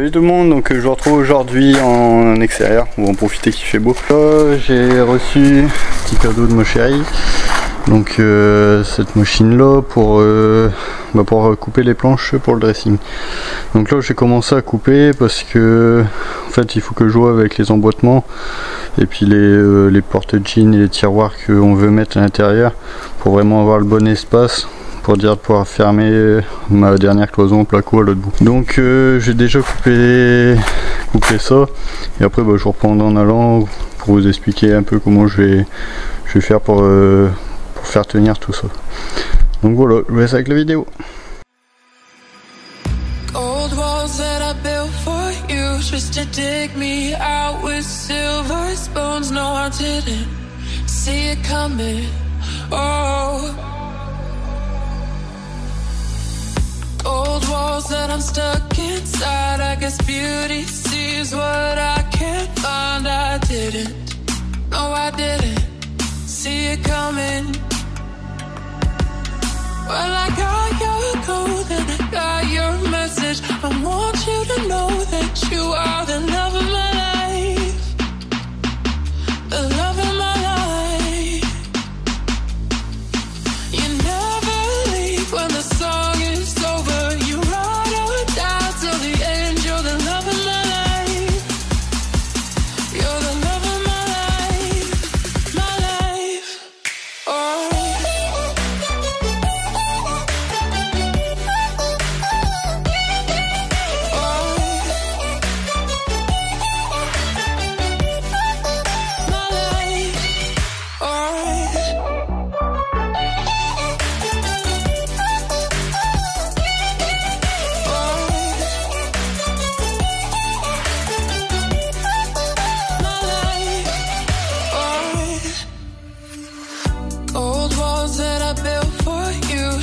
Salut tout le monde, donc je vous retrouve aujourd'hui en extérieur, on va en profiter qu'il fait beau. J'ai reçu un petit cadeau de ma chérie, donc cette machine là pour couper les planches pour le dressing. Donc là j'ai commencé à couper parce que en fait il faut que je joue avec les emboîtements et puis les porte-jeans et les tiroirs qu'on veut mettre à l'intérieur pour vraiment avoir le bon espace pour pouvoir fermer ma dernière cloison placo à l'autre bout. Donc j'ai déjà coupé ça et après je vous reprends en allant pour vous expliquer un peu comment je vais faire pour faire tenir tout ça. Donc voilà, je vous laisse avec la vidéo. Old walls that I built for you, just to dig me out with silver spoons. No, I didn't see it coming. Oh, old walls that I'm stuck inside. I guess beauty sees what I can't find. I didn't, no, I didn't see it coming. Well, I got your code and I got your message. I want you to know that you are the love of my life, the love of my life. You never leave when the song is over. You ride or die till the end. You're the love of my life. You're the love of my life, my life. Oh.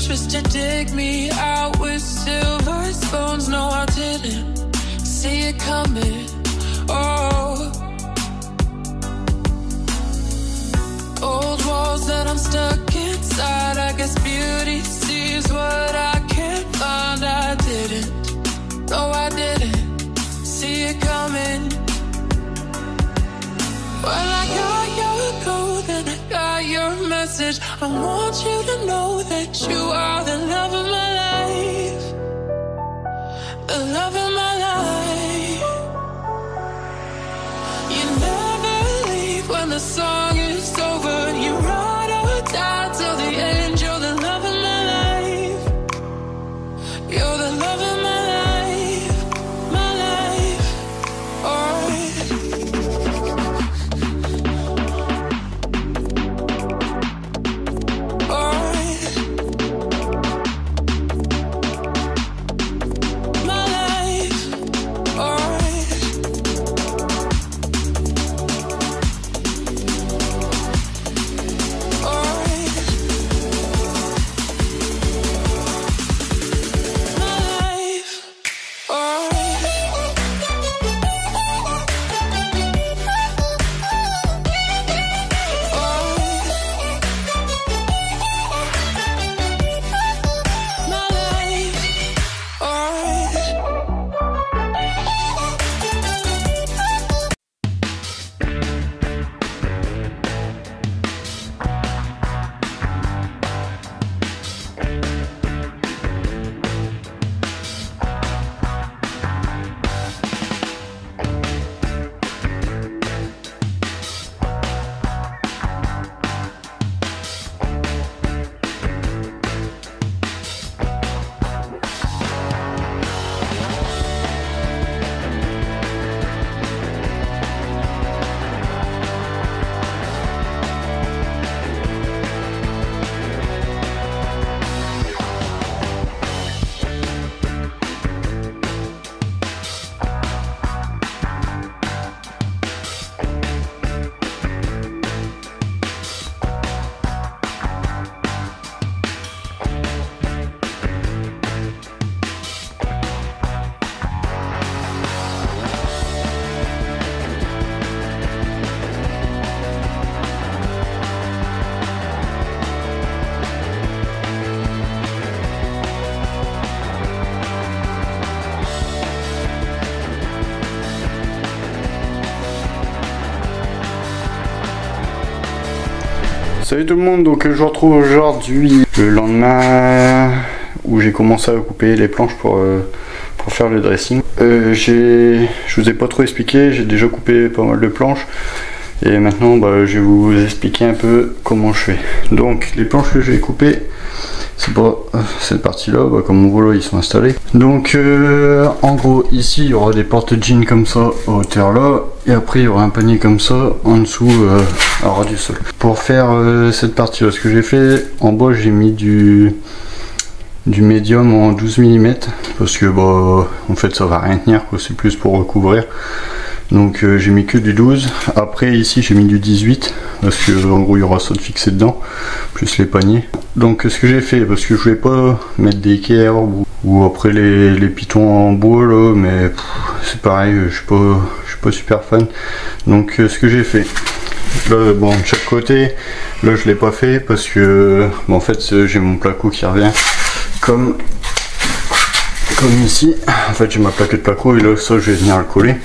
Just to dig me out with silver spoons. No, I didn't see it coming. Oh, old walls that I'm stuck inside. I guess beauty sees what I can't find. I didn't, no, I didn't see it coming. Well, I got your code and I got your message. I want you to know that you are the love of my life, the love of my life. You never leave when the song is over. You ride or die till the end. You're the love of my life. You're the love of my life, my life. Oh. My life. Salut tout le monde, donc je vous retrouve aujourd'hui le lendemain où j'ai commencé à couper les planches pour faire le dressing. Je vous ai pas trop expliqué, j'ai déjà coupé pas mal de planches et maintenant je vais vous expliquer un peu comment je fais. Donc les planches que j'ai coupées, c'est pour cette partie là, comme on voit là ils sont installés. Donc en gros ici il y aura des portes jeans comme ça à hauteur là, et après il y aura un panier comme ça en dessous à ras du sol. Pour faire cette partie là, ce que j'ai fait en bas, j'ai mis du médium en 12 mm parce que en fait ça va rien tenir, c'est plus pour recouvrir. Donc j'ai mis que du 12. Après ici j'ai mis du 18 parce que en gros il y aura ça de fixé dedans, plus les paniers. Donc ce que j'ai fait, parce que je voulais pas mettre des équerres ou après les pitons en bois là, mais c'est pareil, je suis pas super fan. Donc ce que j'ai fait là, de chaque côté, là je l'ai pas fait parce que en fait j'ai mon placo qui revient comme ici. En fait j'ai ma plaquette placo et là ça je vais venir le coller.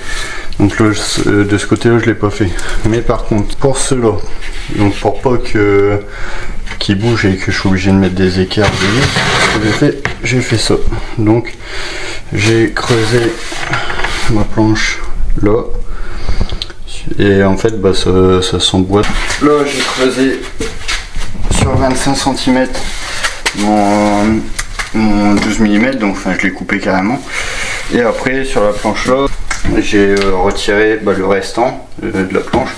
Donc là de ce côté là je l'ai pas fait, mais par contre pour cela, donc pour pas qu'il bouge et que je suis obligé de mettre des équerres dessus, ce que j'ai fait ça. Donc j'ai creusé ma planche là et en fait ça s'emboîte. Là j'ai creusé sur 25 cm mon 12 mm, donc je l'ai coupé carrément. Et après sur la planche là j'ai retiré le restant de la planche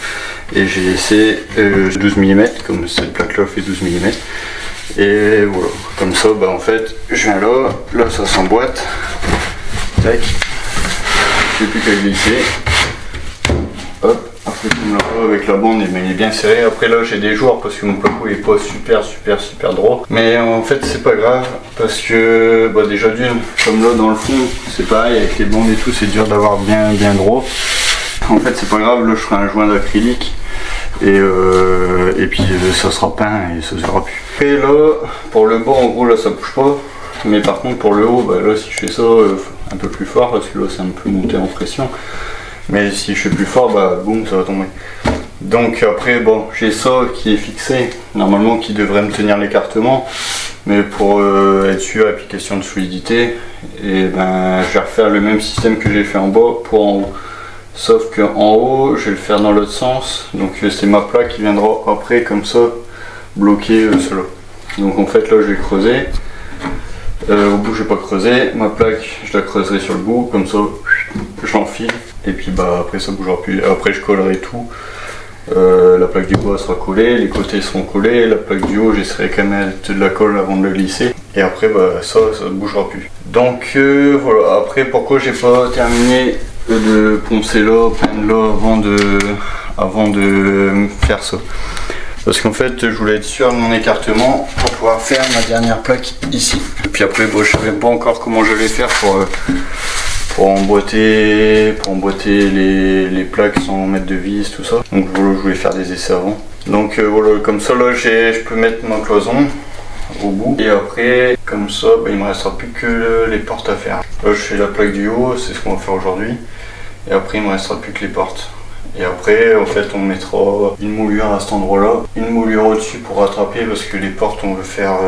et j'ai laissé 12 mm, comme cette plaque là fait 12 mm. Et voilà, comme ça en fait je viens là ça s'emboîte, tac, j'ai plus qu'à glisser, hop, après comme là avec la bande il est bien serré. Après là j'ai des joueurs parce que mon placo est pas super droit, mais en fait c'est pas grave parce que déjà d'une, comme là dans le fond c'est pareil avec les bandes et tout, c'est dur d'avoir bien droit. En fait c'est pas grave, là je ferai un joint d'acrylique et puis ça sera peint et ça se verra plus. Et là pour le bas en gros là ça bouge pas, mais par contre pour le haut là si je fais ça un peu plus fort, parce que là c'est un peu monté en pression, mais si je fais plus fort boum ça va tomber. Donc après j'ai ça qui est fixé normalement, qui devrait me tenir l'écartement, mais pour être sûr et puis question de solidité, et je vais refaire le même système que j'ai fait en bas pour en haut, sauf que en haut je vais le faire dans l'autre sens. Donc c'est ma plaque qui viendra après comme ça bloquer cela. Donc en fait là je vais creuser au bout, je vais pas creuser ma plaque, je la creuserai sur le bout comme ça, j'enfile et puis après ça bougera plus. Après je collerai tout. La plaque du bas sera collée, les côtés seront collés, la plaque du haut j'essaierai quand même à mettre de la colle avant de le glisser, et après ça ne bougera plus. Donc voilà. Après pourquoi j'ai pas terminé de poncer là, peindre là avant de faire ça, parce qu'en fait je voulais être sûr de mon écartement pour pouvoir faire ma dernière plaque ici. Et puis après je savais pas encore comment je vais faire pour emboîter les plaques sans mettre de vis, tout ça. Donc voilà, je voulais faire des essais avant. Donc voilà, comme ça là je peux mettre ma cloison au bout, et après comme ça il me restera plus que les portes à faire. Là je fais la plaque du haut, c'est ce qu'on va faire aujourd'hui, et après il me restera plus que les portes. Et après en fait on mettra une moulure à cet endroit là, une moulure au dessus pour rattraper, parce que les portes on veut faire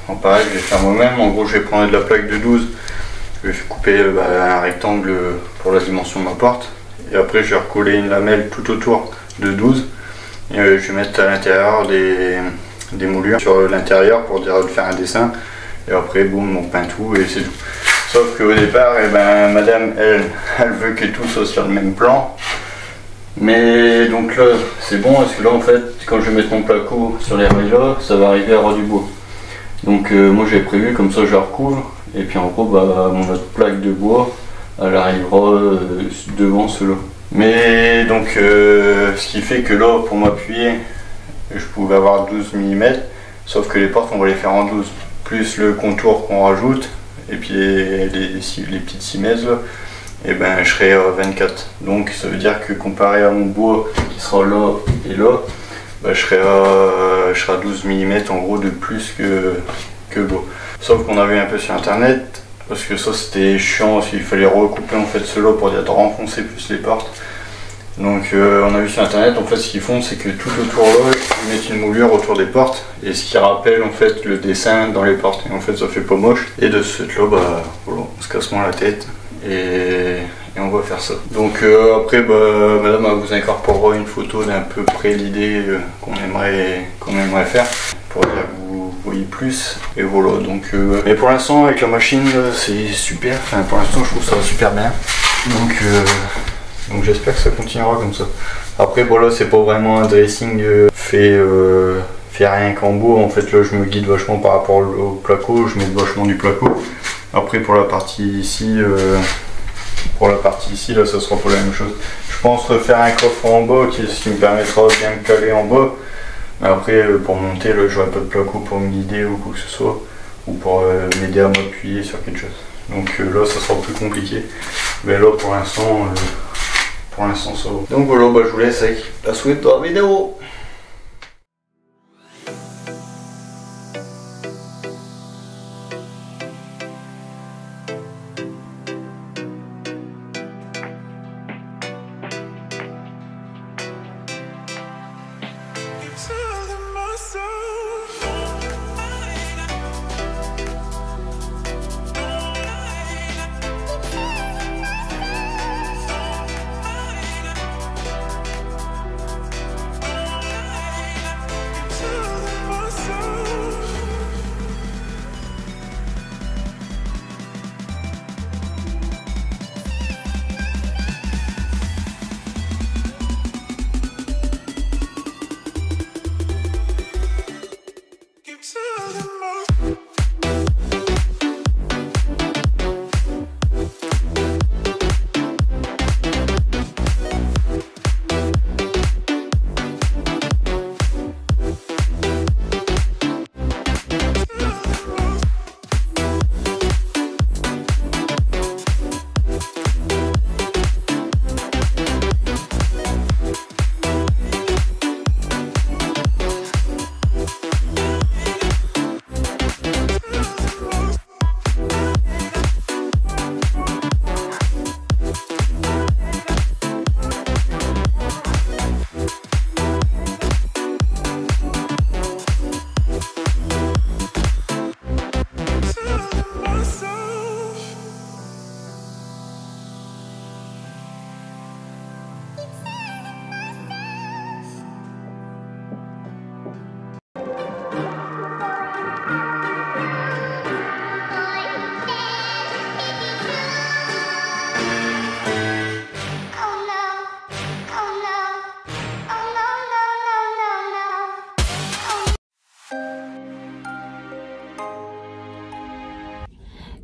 en pareil, je vais faire moi-même. En gros je vais prendre de la plaque de 12, je vais couper un rectangle pour la dimension de ma porte, et après je vais recoller une lamelle tout autour de 12, et je vais mettre à l'intérieur des moulures sur l'intérieur pour dire de faire un dessin, et après boum on peint tout et c'est tout. Sauf qu'au départ madame elle veut que tout soit sur le même plan, mais donc là c'est bon parce que là en fait quand je vais mettre mon placo sur les rails là, ça va arriver à ras du bois. Donc moi j'ai prévu comme ça je la recouvre, et puis en gros mon autre plaque de bois elle arrivera devant cela. Mais donc ce qui fait que là pour m'appuyer je pouvais avoir 12 mm, sauf que les portes on va les faire en 12, plus le contour qu'on rajoute et puis les petites cimaises là, et je serai à 24. Donc ça veut dire que comparé à mon bois qui sera là et là, je serai à 12 mm en gros de plus que bois. Sauf qu'on a vu un peu sur internet, parce que ça c'était chiant, il fallait recouper en fait cela pour dire de renfoncer plus les portes. Donc on a vu sur internet, en fait ce qu'ils font c'est que tout autour là ils mettent une moulure autour des portes et ce qui rappelle en fait le dessin dans les portes et en fait ça fait pas moche. Et de ce fait là bah voilà, on se casse moins la tête et on va faire ça. Donc après bah, madame vous incorporera une photo d'un peu près l'idée qu'on aimerait faire pour dire que vous voyez plus et voilà. Donc mais pour l'instant avec la machine c'est super, enfin pour l'instant je trouve ça va super bien. Donc j'espère que ça continuera comme ça. Après voilà, c'est pas vraiment un dressing fait rien qu'en beau. En fait là je me guide vachement par rapport au placo, je mets vachement du placo. Après pour la partie ici là ça sera pas la même chose. Je pense refaire un coffre en bas ce qui me permettra de bien me caler en bas. Mais après pour monter là j'aurai pas de placo pour me guider ou quoi que ce soit. Ou pour m'aider à m'appuyer sur quelque chose. Donc là ça sera plus compliqué. Mais là pour l'instant ça va. Donc voilà, bah, je vous laisse avec la suite de la vidéo.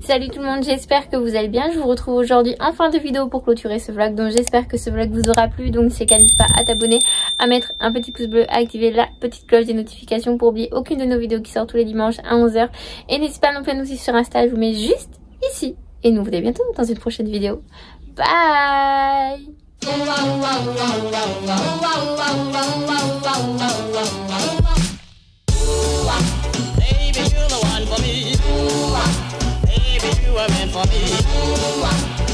Salut tout le monde, j'espère que vous allez bien. Je vous retrouve aujourd'hui en fin de vidéo pour clôturer ce vlog. Donc j'espère que ce vlog vous aura plu. Donc c'est qu'à n'hésite pas à t'abonner, à mettre un petit pouce bleu, à activer la petite cloche des notifications pour oublier aucune de nos vidéos qui sortent tous les dimanches à 11h. Et n'hésite pas non plus à nous suivre sur Insta, je vous mets juste ici. Et nous vous dis à bientôt dans une prochaine vidéo. Bye. Baby, you're the one for me. Baby, you were meant for me.